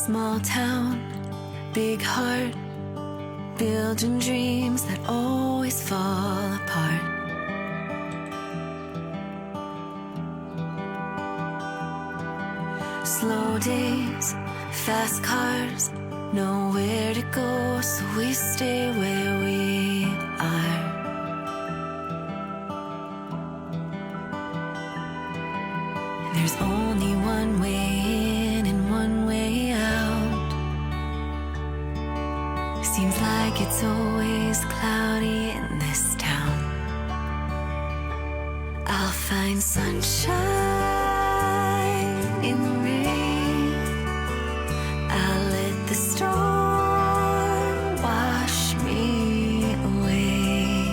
Small town, big heart, building dreams that always fall apart. Slow days, fast cars, nowhere to go, so we stay where we are. There's only one way in and one way out. Seems like it's always cloudy in this town. I'll find sunshine in the rain. I'll let the storm wash me away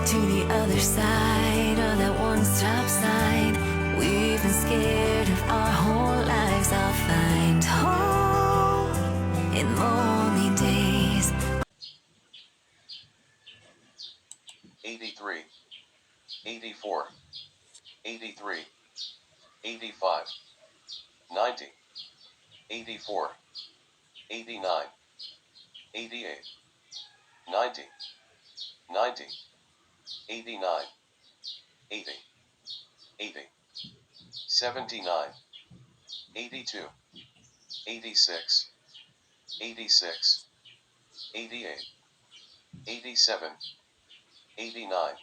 to the other side of that one-stop sign. We've been scared of our whole lives. I'll find home in lonely days. 83, 84, 83, 85, 90, 84, 89, 88, 90, 90, 89, 80, 80, 79, 82, 86, 86, 88, 87, 89,